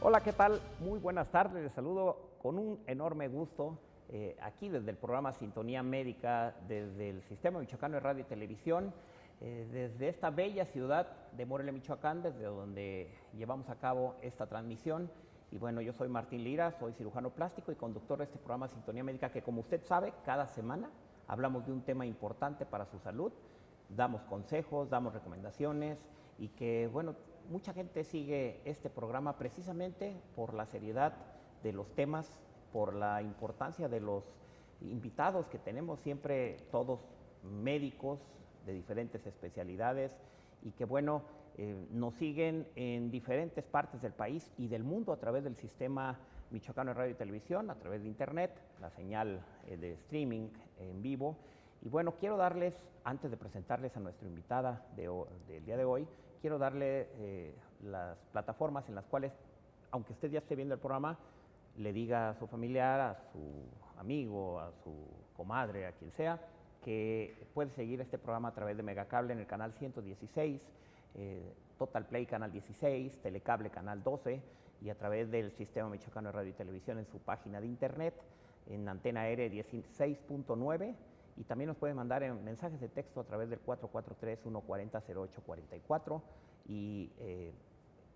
Hola, ¿qué tal? Muy buenas tardes, les saludo con un enorme gusto aquí desde el programa Sintonía Médica, desde el Sistema Michoacano de Radio y Televisión, desde esta bella ciudad de Morelia, Michoacán, desde donde llevamos a cabo esta transmisión. Y bueno, yo soy Martín Lira, soy cirujano plástico y conductor de este programa Sintonía Médica, que como usted sabe, cada semana hablamos de un tema importante para su salud, damos consejos, damos recomendaciones y que, bueno, mucha gente sigue este programa precisamente por la seriedad de los temas, por la importancia de los invitados que tenemos, siempre todos médicos de diferentes especialidades y que, bueno, nos siguen en diferentes partes del país y del mundo a través del Sistema Michoacano de Radio y Televisión, a través de Internet, la señal de streaming en vivo. Y bueno, quiero darles, antes de presentarles a nuestra invitada del día de hoy, quiero darle las plataformas en las cuales, aunque usted ya esté viendo el programa, le diga a su familiar, a su amigo, a su comadre, a quien sea, que puede seguir este programa a través de Megacable en el canal 116, Total Play canal 16, Telecable canal 12 y a través del Sistema Michoacano de Radio y Televisión en su página de internet, en Antena Aérea 16.9. Y también nos puede mandar en mensajes de texto a través del 443-140-0844 y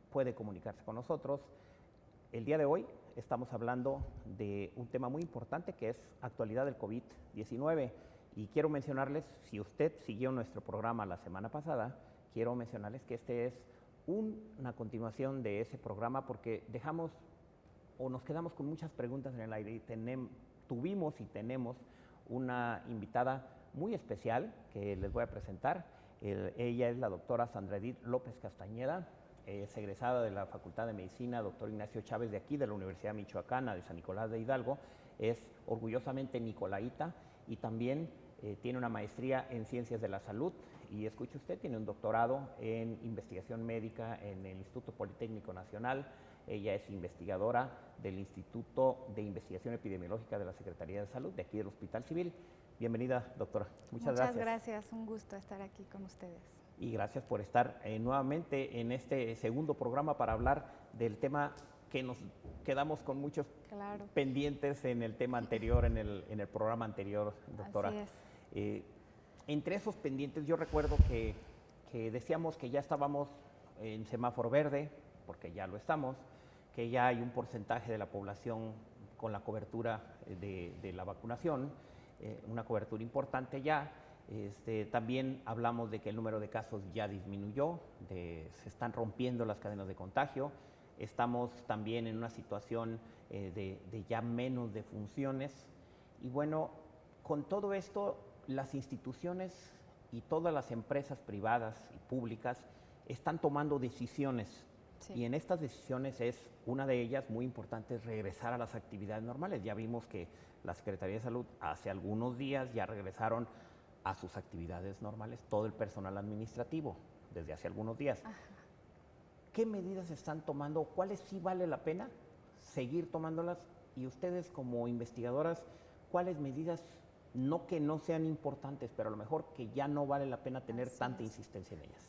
puede comunicarse con nosotros. El día de hoy estamos hablando de un tema muy importante que es actualidad del COVID-19 y quiero mencionarles, si usted siguió nuestro programa la semana pasada, quiero mencionarles que este es una continuación de ese programa porque dejamos o nos quedamos con muchas preguntas en el aire y tuvimos y tenemos una invitada muy especial que les voy a presentar. Ella es la doctora Sandra Edith López Castañeda, es egresada de la Facultad de Medicina, doctor Ignacio Chávez de aquí, de la Universidad Michoacana de San Nicolás de Hidalgo, es orgullosamente nicolaíta y también tiene una maestría en Ciencias de la Salud y escuche usted, tiene un doctorado en investigación médica en el Instituto Politécnico Nacional. Ella es investigadora del Instituto de Investigación Epidemiológica de la Secretaría de Salud, de aquí del Hospital Civil. Bienvenida, doctora. Muchas gracias. Muchas gracias, un gusto estar aquí con ustedes. Y gracias por estar nuevamente en este segundo programa para hablar del tema que nos quedamos con muchos pendientes en el tema anterior, en el programa anterior, doctora. Así es. Entre esos pendientes yo recuerdo que decíamos que ya estábamos en semáforo verde, porque ya lo estamos, que ya hay un porcentaje de la población con la cobertura de la vacunación, una cobertura importante ya. También hablamos de que el número de casos ya disminuyó, se están rompiendo las cadenas de contagio, estamos también en una situación de ya menos defunciones y bueno, con todo esto las instituciones y todas las empresas privadas y públicas están tomando decisiones. Sí. Y en estas decisiones una de ellas muy importante es regresar a las actividades normales. Ya vimos que la Secretaría de Salud hace algunos días ya regresaron a sus actividades normales, todo el personal administrativo, desde hace algunos días. Ajá. ¿Qué medidas están tomando? ¿Cuáles sí vale la pena seguir tomándolas? Y ustedes como investigadoras, ¿cuáles medidas no que no sean importantes, pero a lo mejor que ya no vale la pena tener tanta insistencia en ellas?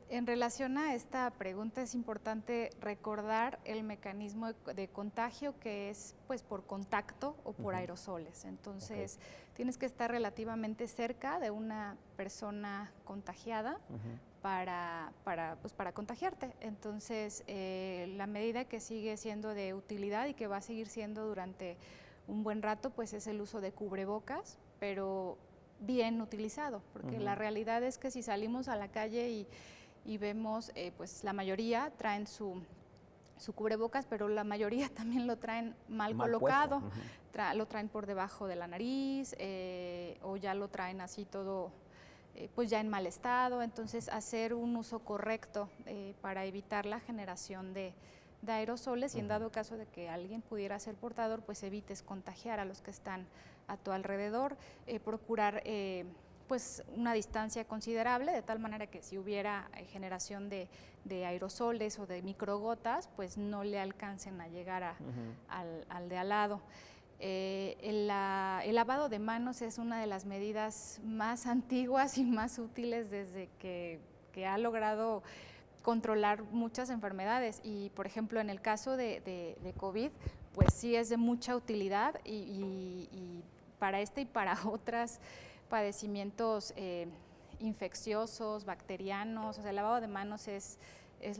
En relación a esta pregunta es importante recordar el mecanismo de contagio que es pues por contacto o por aerosoles. Entonces tienes que estar relativamente cerca de una persona contagiada para contagiarte. Entonces la medida que sigue siendo de utilidad y que va a seguir siendo durante un buen rato pues es el uso de cubrebocas, pero bien utilizado, porque la realidad es que si salimos a la calle y vemos, pues la mayoría traen su cubrebocas, pero la mayoría también lo traen mal colocado, lo traen por debajo de la nariz o ya lo traen así todo, pues ya en mal estado. Entonces hacer un uso correcto para evitar la generación de aerosoles y en dado caso de que alguien pudiera ser portador, pues evites contagiar a los que están a tu alrededor, procurar pues una distancia considerable, de tal manera que si hubiera generación de aerosoles o de microgotas, pues no le alcancen a llegar al de al lado. El lavado de manos es una de las medidas más antiguas y más útiles desde que ha logrado controlar muchas enfermedades y, por ejemplo, en el caso de COVID, pues sí es de mucha utilidad y para este y para otros padecimientos infecciosos, bacterianos, o sea, el lavado de manos es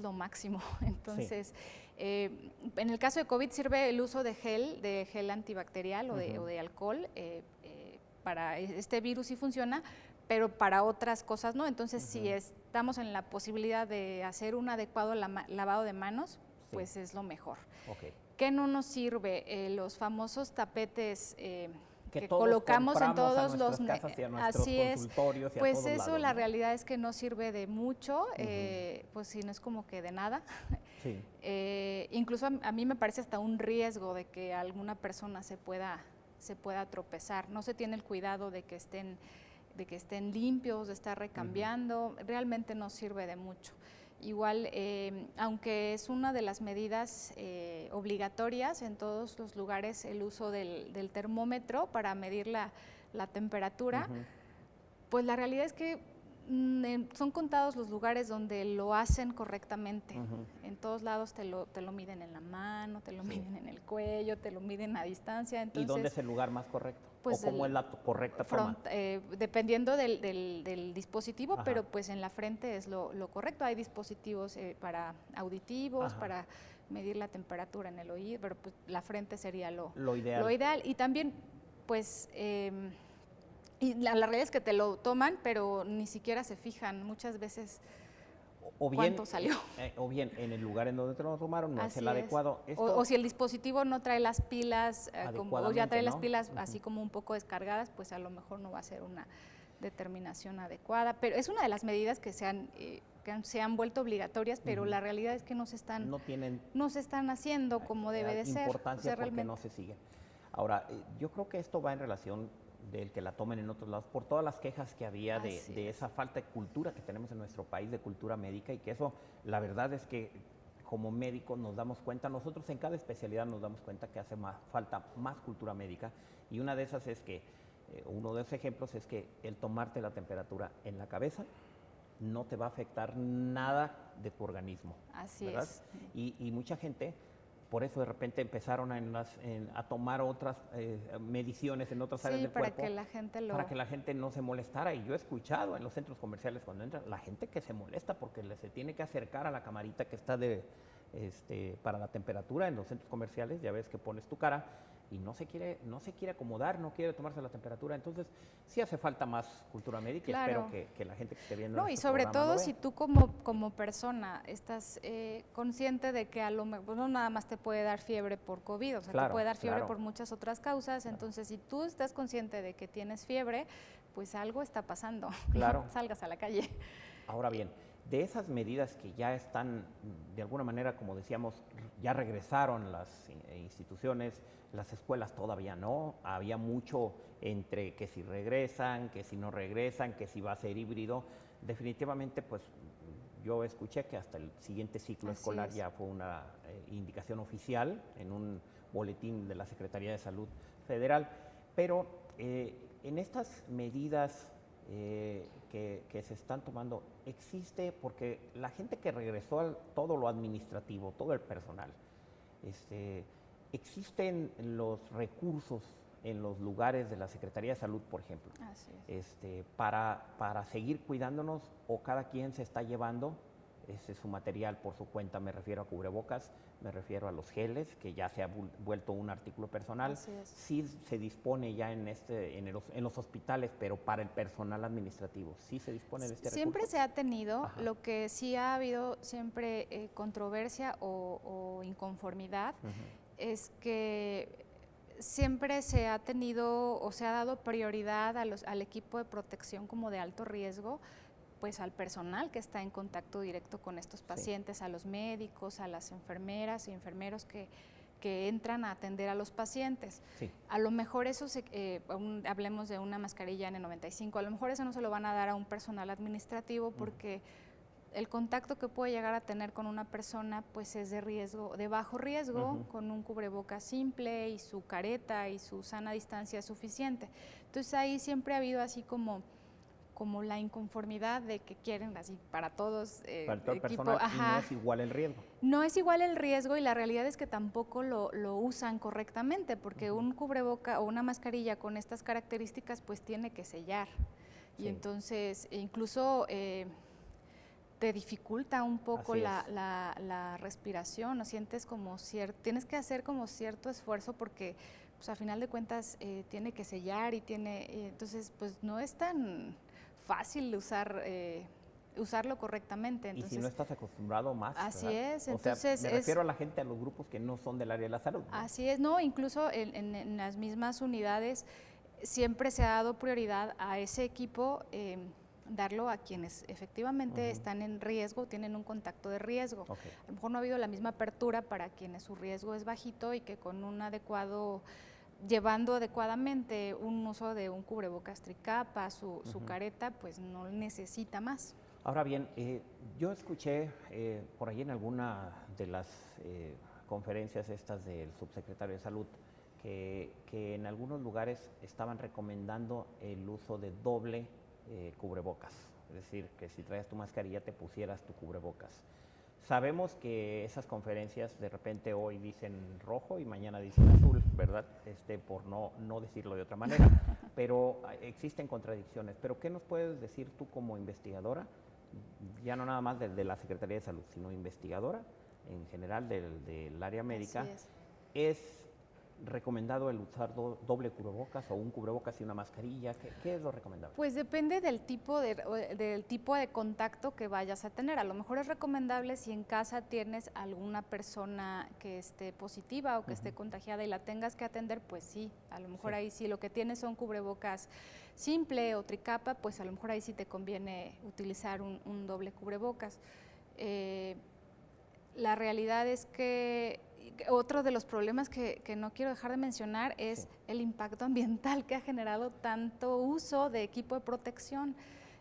lo máximo. Entonces, en el caso de COVID sirve el uso de gel antibacterial o de alcohol, para este virus sí funciona, pero para otras cosas no. Entonces, si estamos en la posibilidad de hacer un adecuado lavado de manos, pues es lo mejor. ¿Qué no nos sirve? Los famosos tapetes que colocamos en todos los casas y a nuestros consultorios y a pues todos eso lados, la ¿no? realidad es que no sirve de mucho, pues si no es como que de nada. Sí. Incluso a mí me parece hasta un riesgo de que alguna persona se pueda tropezar. No se tiene el cuidado de que estén limpios, de estar recambiando. Realmente no sirve de mucho. Igual, aunque es una de las medidas obligatorias en todos los lugares el uso del termómetro para medir la temperatura, pues la realidad es que son contados los lugares donde lo hacen correctamente. En todos lados te lo miden en la mano, te lo miden en el cuello, te lo miden a distancia. Entonces, ¿y dónde es el lugar más correcto? Pues ¿O cómo es la correcta toma? Dependiendo del dispositivo, pero pues en la frente es lo correcto. Hay dispositivos para auditivos, para medir la temperatura en el oído, pero pues la frente sería lo ideal. Y también, pues, y la realidad es que te lo toman, pero ni siquiera se fijan muchas veces cuánto salió. O bien, en el lugar en donde te lo tomaron no es el adecuado. O si el dispositivo no trae las pilas, o ya trae las pilas así como un poco descargadas, pues a lo mejor no va a ser una determinación adecuada. Pero es una de las medidas que se han vuelto obligatorias, pero la realidad es que no se están haciendo como debe de ser. Importancia porque no se sigue. Ahora, yo creo que esto va en relación del que la tomen en otros lados, por todas las quejas que había de esa falta de cultura que tenemos en nuestro país, de cultura médica, y que eso, la verdad es que como médicos nos damos cuenta, nosotros en cada especialidad nos damos cuenta que hace falta más cultura médica, y una de esas es que, uno de esos ejemplos es que el tomarte la temperatura en la cabeza no te va a afectar nada de tu organismo. Así ¿verdad? es. Y mucha gente, por eso de repente empezaron a tomar otras mediciones en otras áreas del cuerpo. Para que la gente no se molestara. Y yo he escuchado en los centros comerciales cuando entran, la gente que se molesta porque se tiene que acercar a la camarita que está para la temperatura en los centros comerciales. Ya ves que pones tu cara y no se quiere acomodar, no quiere tomarse la temperatura. Entonces, sí hace falta más cultura médica, claro. Y espero que la gente que esté viendo No, y sobre todo si tú como persona estás consciente de que a lo mejor no nada más te puede dar fiebre por COVID, o sea, te puede dar fiebre por muchas otras causas. Entonces, si tú estás consciente de que tienes fiebre, pues algo está pasando. Claro. No salgas a la calle. Ahora bien, de esas medidas que ya están, de alguna manera, como decíamos, ya regresaron las instituciones, las escuelas todavía no, había mucho entre que si regresan, que si no regresan, que si va a ser híbrido. Definitivamente, pues yo escuché que hasta el siguiente ciclo escolar ya fue una indicación oficial en un boletín de la Secretaría de Salud Federal, pero en estas medidas que se están tomando, existe, porque la gente que regresó a todo lo administrativo, todo el personal, existen los recursos en los lugares de la Secretaría de Salud, por ejemplo, para seguir cuidándonos, o cada quien se está llevando su material por su cuenta. Me refiero a cubrebocas, me refiero a los geles, que ya se ha vuelto un artículo personal. Sí se dispone ya en los hospitales, pero para el personal administrativo, ¿sí se dispone de este Siempre recurso? se ha tenido. Lo que sí ha habido siempre controversia o inconformidad es que siempre se ha tenido o se ha dado prioridad al equipo de protección como de alto riesgo, pues al personal que está en contacto directo con estos pacientes, a los médicos, a las enfermeras y enfermeros que entran a atender a los pacientes. A lo mejor eso, hablemos de una mascarilla N95, a lo mejor eso no se lo van a dar a un personal administrativo porque el contacto que puede llegar a tener con una persona pues es de bajo riesgo, con un cubrebocas simple y su careta y su sana distancia suficiente. Entonces ahí siempre ha habido así como como la inconformidad de que quieren así para todos. Para todo el personal, y no es igual el riesgo. No es igual el riesgo y la realidad es que tampoco lo usan correctamente, porque un cubreboca o una mascarilla con estas características pues tiene que sellar. Sí. Y entonces incluso te dificulta un poco la respiración, o sientes como tienes que hacer como cierto esfuerzo porque pues a final de cuentas tiene que sellar y entonces pues no es tan fácil usarlo correctamente. Entonces, y si no estás acostumbrado más. Así ¿verdad? es. Entonces, me refiero a la gente, a los grupos que no son del área de la salud, ¿no? Así es, no, incluso en las mismas unidades siempre se ha dado prioridad a ese equipo, darlo a quienes efectivamente están en riesgo, tienen un contacto de riesgo. Okay. A lo mejor no ha habido la misma apertura para quienes su riesgo es bajito y que con un llevando adecuadamente un uso de un cubrebocas tricapa, su careta, pues no necesita más. Ahora bien, yo escuché por ahí en alguna de las conferencias estas del subsecretario de Salud que en algunos lugares estaban recomendando el uso de doble cubrebocas, es decir, que si traes tu mascarilla te pusieras tu cubrebocas. Sabemos que esas conferencias de repente hoy dicen rojo y mañana dicen azul, ¿verdad? Por no decirlo de otra manera, pero existen contradicciones. Pero ¿qué nos puedes decir tú como investigadora, ya no nada más de la Secretaría de Salud, sino investigadora en general del área médica? ¿Es recomendado el usar doble cubrebocas o un cubrebocas y una mascarilla? ¿Qué es lo recomendable? Pues depende del tipo de contacto que vayas a tener. A lo mejor es recomendable si en casa tienes alguna persona que esté positiva o que esté contagiada y la tengas que atender, pues sí, a lo mejor ahí sí lo que tienes son cubrebocas simple o tricapa, pues a lo mejor ahí sí te conviene utilizar un doble cubrebocas. La realidad es que otro de los problemas que no quiero dejar de mencionar es el impacto ambiental que ha generado tanto uso de equipo de protección.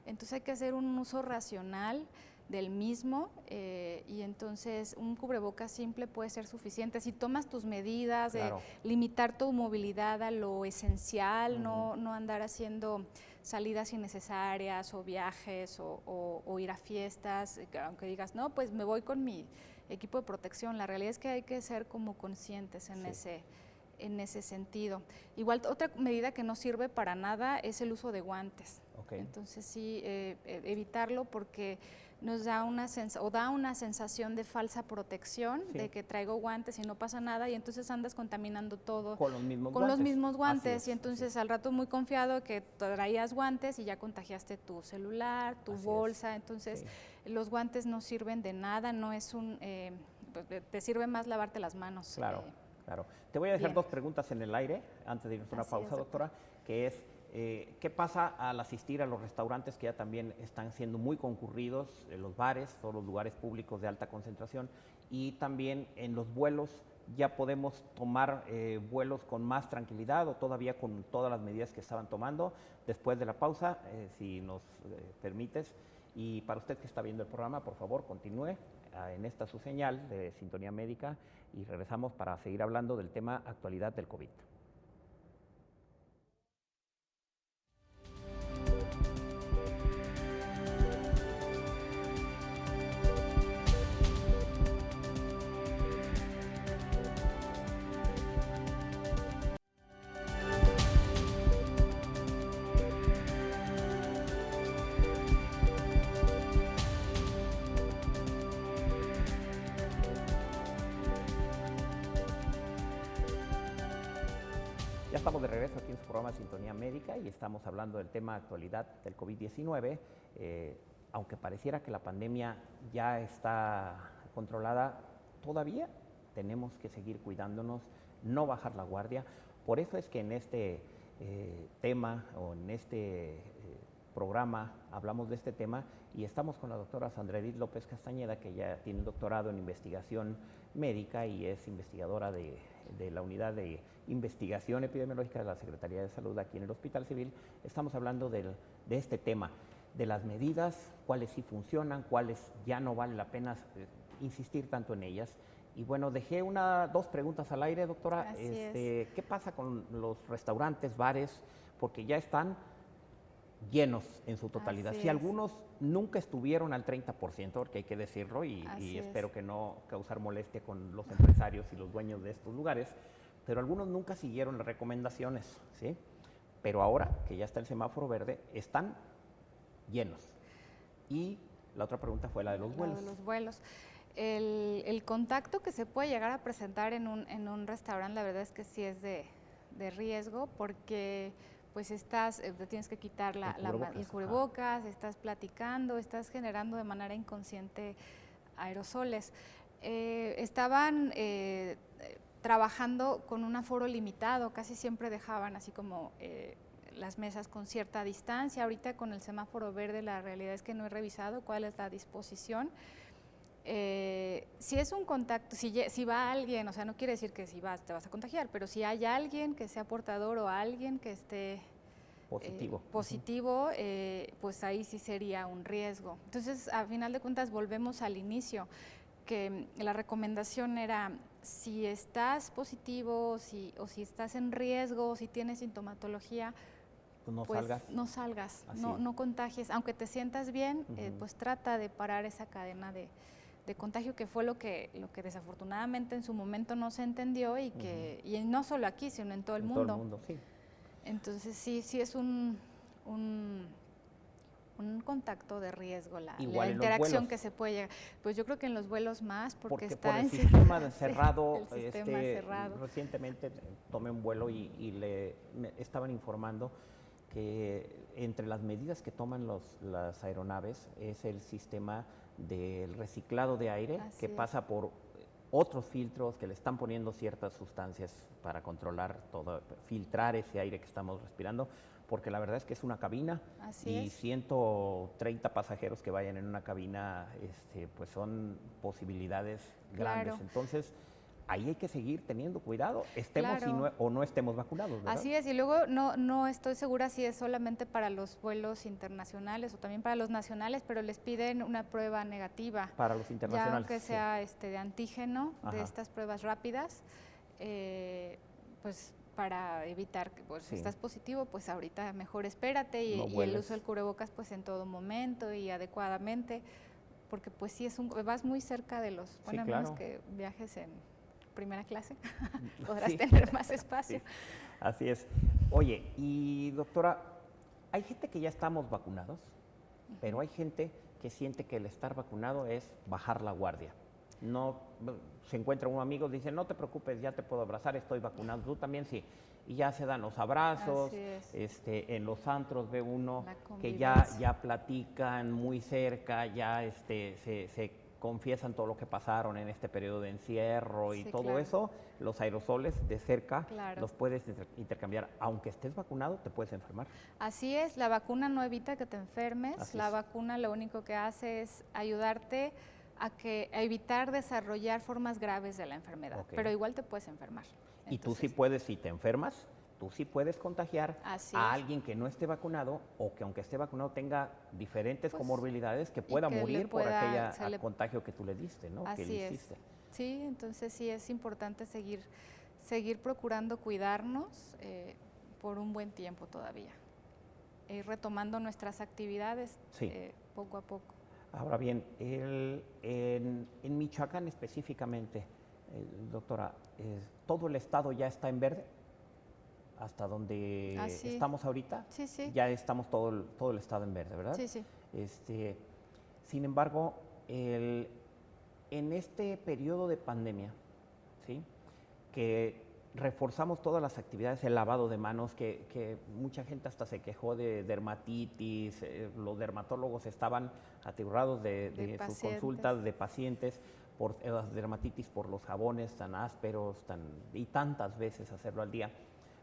Entonces hay que hacer un uso racional del mismo y entonces un cubrebocas simple puede ser suficiente. Si tomas tus medidas de limitar tu movilidad a lo esencial, no andar haciendo salidas innecesarias o viajes o ir a fiestas, aunque digas, no, pues me voy con mi equipo de protección. La realidad es que hay que ser como conscientes en ese sentido. Igual otra medida que no sirve para nada es el uso de guantes. Entonces sí, evitarlo porque nos da una sensación de falsa protección, de que traigo guantes y no pasa nada y entonces andas contaminando todo con los mismos guantes y entonces al rato muy confiado que traías guantes y ya contagiaste tu celular, tu bolsa, entonces los guantes no sirven de nada, no es te sirve más lavarte las manos. Claro. Te voy a dejar dos preguntas en el aire antes de irnos a una pausa, doctora, que es ¿qué pasa al asistir a los restaurantes que ya también están siendo muy concurridos, en los bares, todos los lugares públicos de alta concentración, y también en los vuelos? ¿Ya podemos tomar vuelos con más tranquilidad o todavía con todas las medidas que estaban tomando? Después de la pausa, si nos permites. Y para usted que está viendo el programa, por favor, continúe en esta su señal de Sintonía Médica y regresamos para seguir hablando del tema actualidad del COVID. Ya estamos de regreso aquí en su programa Sintonía Médica y estamos hablando del tema actualidad del COVID-19. Aunque pareciera que la pandemia ya está controlada, todavía tenemos que seguir cuidándonos, no bajar la guardia. Por eso es que en este tema o en este programa hablamos de este tema y estamos con la doctora Sandra Edith López Castañeda, que ya tiene doctorado en investigación médica y es investigadora de la unidad de investigación epidemiológica de la Secretaría de Salud aquí en el Hospital Civil. Estamos hablando de este tema, de las medidas, cuáles sí funcionan, cuáles ya no vale la pena insistir tanto en ellas. Y bueno, dejé dos preguntas al aire, doctora. ¿Qué pasa con los restaurantes, bares? Porque ya están llenos en su totalidad. Así Si es. algunos nunca estuvieron al 30%, porque hay que decirlo, y Así es. espero que no causar molestia con los empresarios y los dueños de estos lugares, pero algunos nunca siguieron las recomendaciones, ¿sí? Pero ahora que ya está el semáforo verde, están llenos. Y la otra pregunta fue la de los vuelos. De los vuelos. El contacto que se puede llegar a presentar en un restaurante, la verdad es que sí es de riesgo, porque pues te tienes que quitar el cubrebocas, estás platicando, estás generando de manera inconsciente aerosoles. Estaban trabajando con un aforo limitado, casi siempre dejaban así como las mesas con cierta distancia. Ahorita con el semáforo verde la realidad es que no he revisado cuál es la disposición. Si es un contacto, si va alguien, o sea, no quiere decir que si vas te vas a contagiar, pero si hay alguien que sea portador o alguien que esté positivo, pues ahí sí sería un riesgo. Entonces, a final de cuentas, volvemos al inicio, que la recomendación era, si estás positivo o si estás en riesgo, si tienes sintomatología, no salgas, no contagies, aunque te sientas bien, pues trata de parar esa cadena de contagio, que fue lo que desafortunadamente en su momento no se entendió y y no solo aquí, sino en todo el mundo. Todo el mundo, sí. Entonces sí es un contacto de riesgo, la interacción que se puede llegar. Pues yo creo que en los vuelos más, porque está por el en sistema cerrado. El sistema cerrado. Recientemente tomé un vuelo y me estaban informando que entre las medidas que toman las aeronaves es el sistema del reciclado de aire, que pasa por otros filtros que le están poniendo ciertas sustancias para controlar todo, filtrar ese aire que estamos respirando, porque la verdad es que es una cabina y 130 pasajeros que vayan en una cabina, pues son posibilidades grandes. Entonces, ahí hay que seguir teniendo cuidado, estemos o no estemos vacunados, ¿verdad? Así es, y luego no estoy segura si es solamente para los vuelos internacionales o también para los nacionales, pero les piden una prueba negativa. Para los internacionales. Ya aunque sea de antígeno, de estas pruebas rápidas, pues para evitar que si estás positivo, pues ahorita mejor espérate y el uso del cubrebocas pues en todo momento y adecuadamente, porque pues sí vas muy cerca de los, bueno, a menos que viajes en primera clase, podrás tener más espacio. Sí, así es. Oye, y doctora, hay gente que ya estamos vacunados, pero hay gente que siente que el estar vacunado es bajar la guardia. No se encuentra un amigo, dice, no te preocupes, ya te puedo abrazar, estoy vacunado, tú también sí. Y ya se dan los abrazos, en los antros ve uno que ya platican muy cerca, ya se confiesan todo lo que pasaron en este periodo de encierro y todo eso. Los aerosoles de cerca los puedes intercambiar. Aunque estés vacunado, te puedes enfermar. Así es, la vacuna no evita que te enfermes, la vacuna lo único que hace es ayudarte a evitar desarrollar formas graves de la enfermedad, pero igual te puedes enfermar. Entonces, y tú sí puedes, si te enfermas, tú sí puedes contagiar a alguien que no esté vacunado o que aunque esté vacunado tenga diferentes comorbilidades, que pueda morir por aquel contagio que tú le diste, ¿no? Así que le hiciste. Sí, entonces sí es importante seguir procurando cuidarnos por un buen tiempo todavía, ir retomando nuestras actividades poco a poco. Ahora bien, en Michoacán específicamente, doctora, ¿todo el estado ya está en verde? Hasta donde estamos ahorita, ya estamos todo el estado en verde, ¿verdad? Sí. Sin embargo, en este periodo de pandemia, ¿sí?, que reforzamos todas las actividades, el lavado de manos, que mucha gente hasta se quejó de dermatitis, los dermatólogos estaban aterrados de sus consultas de pacientes por las dermatitis, por los jabones tan ásperos y tantas veces hacerlo al día.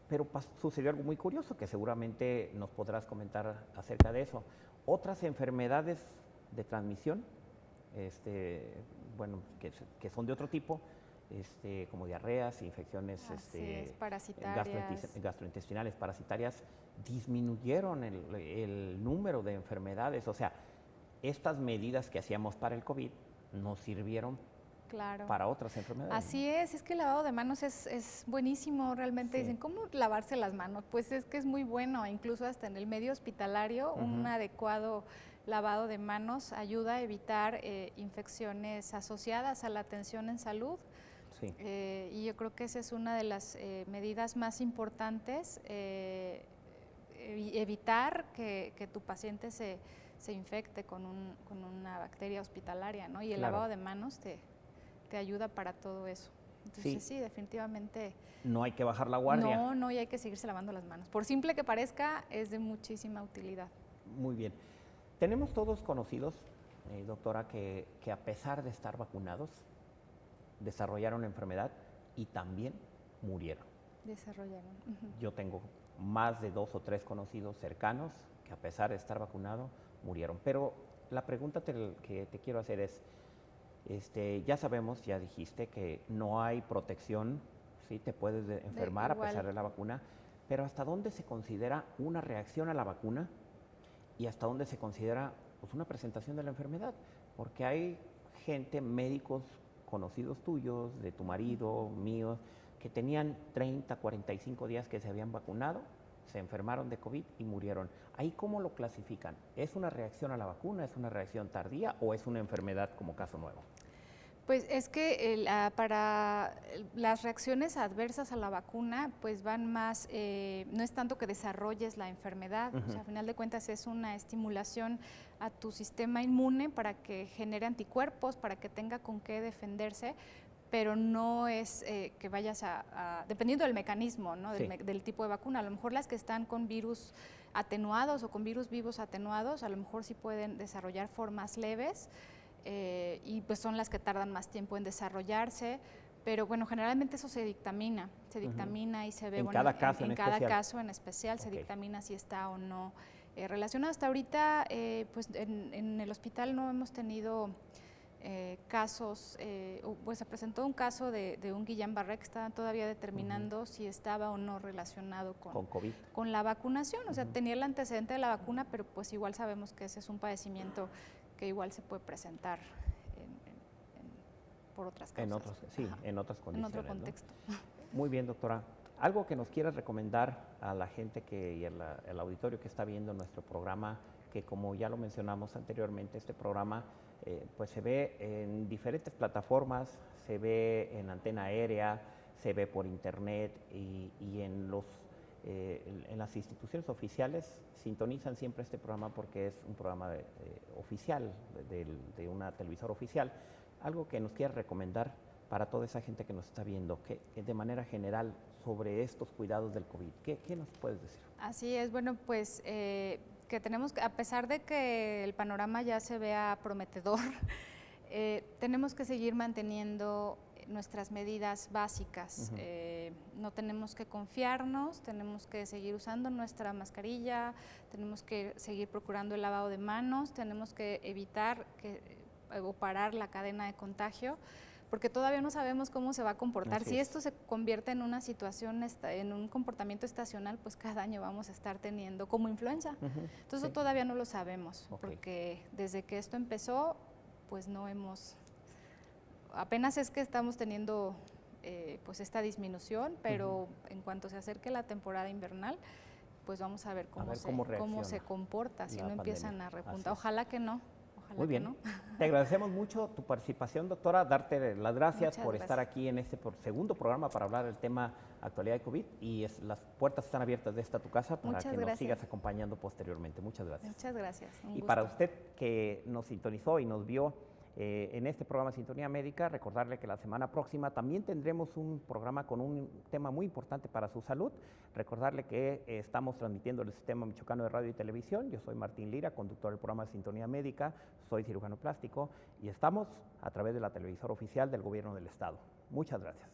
Pero sucedió algo muy curioso que seguramente nos podrás comentar acerca de eso. Otras enfermedades de transmisión, que son de otro tipo, como diarreas, infecciones gastrointestinales, parasitarias, disminuyeron el número de enfermedades. O sea, estas medidas que hacíamos para el COVID nos sirvieron Claro. para otras enfermedades. Así es que el lavado de manos es buenísimo, realmente dicen, ¿cómo lavarse las manos? Pues es que es muy bueno, incluso hasta en el medio hospitalario, un adecuado lavado de manos ayuda a evitar infecciones asociadas a la atención en salud. Sí. Y yo creo que esa es una de las medidas más importantes, evitar que tu paciente se infecte con una bacteria hospitalaria, ¿no? Y el lavado de manos te ayuda para todo eso. Entonces sí, definitivamente. No hay que bajar la guardia. No, y hay que seguirse lavando las manos. Por simple que parezca, es de muchísima utilidad. Muy bien. Tenemos todos conocidos, doctora, que a pesar de estar vacunados, desarrollaron la enfermedad y también murieron. Desarrollaron. Yo tengo más de 2 o 3 conocidos cercanos que a pesar de estar vacunado, murieron. Pero la pregunta que te quiero hacer es, ya sabemos, ya dijiste que no hay protección, ¿sí? Te puedes enfermar a pesar de la vacuna, pero ¿hasta dónde se considera una reacción a la vacuna y hasta dónde se considera pues, una presentación de la enfermedad? Porque hay gente, médicos conocidos tuyos, de tu marido, míos, que tenían 30, 45 días que se habían vacunado, se enfermaron de COVID y murieron. ¿Ahí cómo lo clasifican? ¿Es una reacción a la vacuna, es una reacción tardía o es una enfermedad como caso nuevo? Pues es que para las reacciones adversas a la vacuna, pues van más, no es tanto que desarrolles la enfermedad, o sea, a final de cuentas es una estimulación a tu sistema inmune para que genere anticuerpos, para que tenga con qué defenderse, pero no es que vayas dependiendo del mecanismo, ¿no? Del tipo de vacuna, a lo mejor las que están con virus atenuados o con virus vivos atenuados, a lo mejor sí pueden desarrollar formas leves, y pues son las que tardan más tiempo en desarrollarse, pero bueno, generalmente eso se dictamina y se ve, en bueno, cada caso en cada caso en especial se dictamina si está o no relacionado. Hasta ahorita, pues en el hospital no hemos tenido casos, pues se presentó un caso de un Guillain-Barré que estaban todavía determinando si estaba o no relacionado con COVID, con la vacunación, o sea, tenía el antecedente de la vacuna, pero pues igual sabemos que ese es un padecimiento que igual se puede presentar por otras causas. En otras condiciones. En otro contexto. ¿No? Muy bien, doctora. ¿Algo que nos quieras recomendar a la gente y el auditorio que está viendo nuestro programa, que como ya lo mencionamos anteriormente, este programa pues se ve en diferentes plataformas, se ve en antena aérea, se ve por internet y en las instituciones oficiales sintonizan siempre este programa porque es un programa oficial, de una televisora oficial. Algo que nos quieras recomendar para toda esa gente que nos está viendo, que de manera general sobre estos cuidados del COVID, ¿qué nos puedes decir? Así es, bueno, pues que tenemos, a pesar de que el panorama ya se vea prometedor, tenemos que seguir manteniendo nuestras medidas básicas. No tenemos que confiarnos, tenemos que seguir usando nuestra mascarilla, tenemos que seguir procurando el lavado de manos, tenemos que evitar o parar la cadena de contagio, porque todavía no sabemos cómo se va a comportar. Si esto se convierte en una situación, en un comportamiento estacional, pues cada año vamos a estar teniendo como influenza. Entonces todavía no lo sabemos, porque desde que esto empezó, pues no hemos, apenas es que estamos teniendo pues esta disminución, pero en cuanto se acerque la temporada invernal, pues vamos a ver cómo se comporta, si no empiezan a repuntar. Ojalá que no. Muy bien. No. Te agradecemos mucho tu participación, doctora, darte las gracias por estar aquí en este segundo programa para hablar del tema actualidad de COVID y las puertas están abiertas de esta tu casa para que nos sigas acompañando posteriormente. Muchas gracias. Muchas gracias. Y para usted que nos sintonizó y nos vio en este programa Sintonía Médica, recordarle que la semana próxima también tendremos un programa con un tema muy importante para su salud. Recordarle que estamos transmitiendo el Sistema Michoacano de Radio y Televisión. Yo soy Martín Lira, conductor del programa Sintonía Médica, soy cirujano plástico y estamos a través de la televisora oficial del Gobierno del Estado. Muchas gracias.